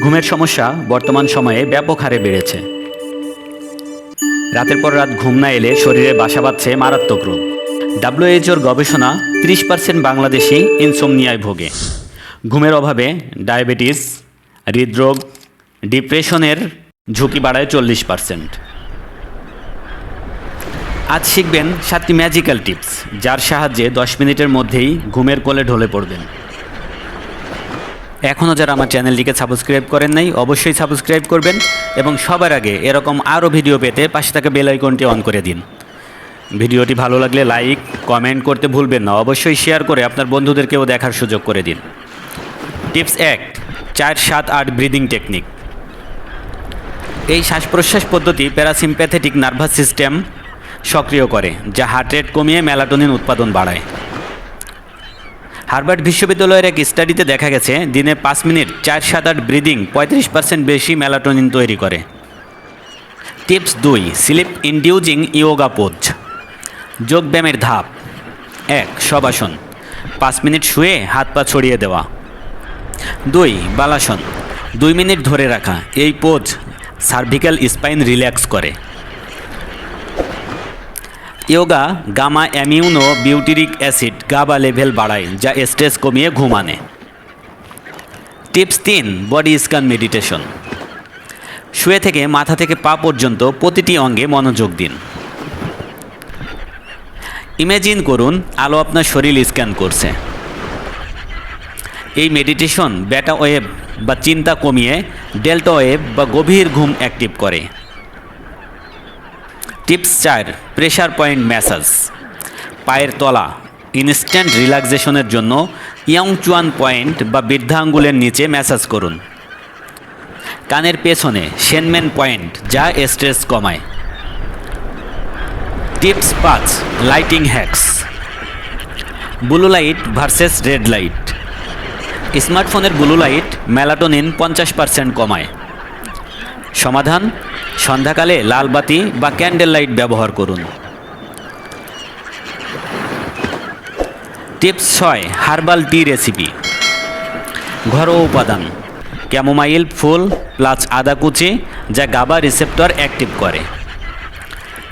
ঘুমের সমস্যা বর্তমান সময়ে ব্যাপক হারে বেড়েছে। রাতের পর রাত ঘুম না এলে শরীরে বাসা বাঁধছে মারাত্মক রোগ। WHO-র গবেষণা 30% বাংলাদেশি ইনসোমনিয়ায় ভোগে। ঘুমের অভাবে ডায়াবেটিস, হৃদরোগ, ডিপ্রেশনের ঝুঁকি বাড়ায় 40%। আজ শিখবেন 7টি ম্যাজিক্যাল টিপস, যার সাহায্যে 10 মিনিটের মধ্যেই ঘুমের কোলে ঢলে পড়বেন। এখনও যারা আমার চ্যানেলটিকে সাবস্ক্রাইব করেন নাই, অবশ্যই সাবস্ক্রাইব করবেন এবং সবার আগে এরকম আরও ভিডিও পেতে পাশে থাকা বেল আইকনটি অন করে দিন। ভিডিওটি ভালো লাগলে লাইক, কমেন্ট করতে ভুলবেন না। অবশ্যই শেয়ার করে আপনার বন্ধুদেরকেও দেখার সুযোগ করে দিন। Tips 1, 4-7-8 breathing technique. এই শ্বাস প্রশ্বাস পদ্ধতি প্যারাসিম্প্যাথেটিক নার্ভাস সিস্টেম সক্রিয় করে, যা হার্ট রেট কমিয়ে মেলাটোনিন উৎপাদন বাড়ায়। হার্ভার্ড বিশ্ববিদ্যালয়ের এক স্টাডিতে দেখা গেছে দিনে 5 মিনিট 4-7-8 ব্রিদিং 35% বেশি মেলাটোনিন তৈরি করে। Tips 2, sleep inducing yoga pose. যোগব্যায়ামের ধাপ 1, শবাসন, 5 মিনিট শুয়ে হাত পা ছড়িয়ে দেওয়া। 2, বালাসন, 2 মিনিট ধরে রাখা। এই পোজ সার্ভিক্যাল স্পাইন রিল্যাক্স করে। Yoga gamma amino butyric acid GABA level বাড়ায়, যা স্ট্রেস কমিয়ে ঘুম আনে। Tips 3, body scan meditation. শুয়ে থেকে মাথা থেকে পা পর্যন্ত প্রতিটি অঙ্গে মনোযোগ দিন। ইমাজিন করুন আলো আপনার শরীর স্ক্যান করছে। এই মেডিটেশন বেটা ওয়েভ বা চিন্তা কমিয়ে ডেল্টা ওয়েভ বা গভীর ঘুম অ্যাক্টিভ করে। Tips 4, pressure point massage. পায়ের তলা ইনস্ট্যান্ট রিল্যাক্সেশনের জন্য ইয়াংচুয়ান পয়েন্ট বা বৃদ্ধা আঙ্গুলের নিচে ম্যাসাজ করুন। কানের পেছনে শেনমেন পয়েন্ট, যা স্ট্রেস কমায়। Tips 5, lighting hacks. Blue light versus red light. স্মার্টফোনের ব্লু লাইট মেলাটোনিন 50% কমায়। সমাধান, সন্ধ্যাকালে লাল বাতি বা ক্যান্ডেল লাইট ব্যবহার করুন। Tips 6, herbal tea recipe. ঘরোয়া উপাদান, ক্যামোমাইল ফুল প্লাস আদা কুচি, যা গাবা রিসেপ্টর অ্যাক্টিভ করে।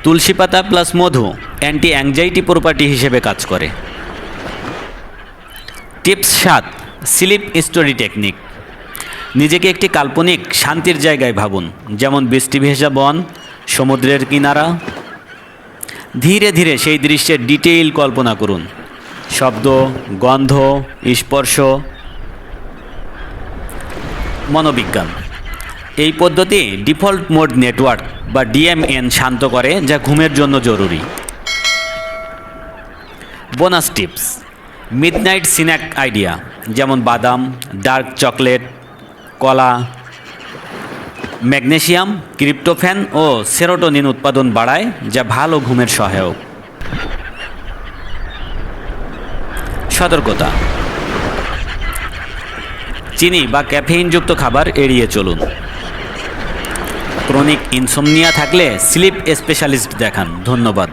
তুলসী পাতা প্লাস মধু অ্যান্টি অ্যাংজাইটি প্রপার্টি হিসেবে কাজ করে। Tips 7, sleep story technique. নিজেকে একটি কাল্পনিক শান্তির জায়গায় ভাবুন, যেমন বৃষ্টি ভেজা বন, সমুদ্রের কিনারা। ধীরে ধীরে সেই দৃশ্যের ডিটেইল কল্পনা করুন। শব্দ, গন্ধ, স্পর্শ। মনোবিজ্ঞান, এই পদ্ধতি ডিফল্ট মোড নেটওয়ার্ক বা DMN শান্ত করে, যা ঘুমের জন্য জরুরি। Bonus tips, midnight snack idea, যেমন বাদাম, ডার্ক চকলেট, কলা। ম্যাগনেসিয়াম, ট্রিপ্টোফ্যান ও সেরোটোনিন উৎপাদন বাড়ায়, যা ভালো ঘুমের সহায়ক। সতর্কতা, চিনি বা ক্যাফেইনযুক্ত খাবার এড়িয়ে চলুন। ক্রনিক ইনসোমনিয়া থাকলে স্লিপ স্পেশালিস্ট দেখান। ধন্যবাদ।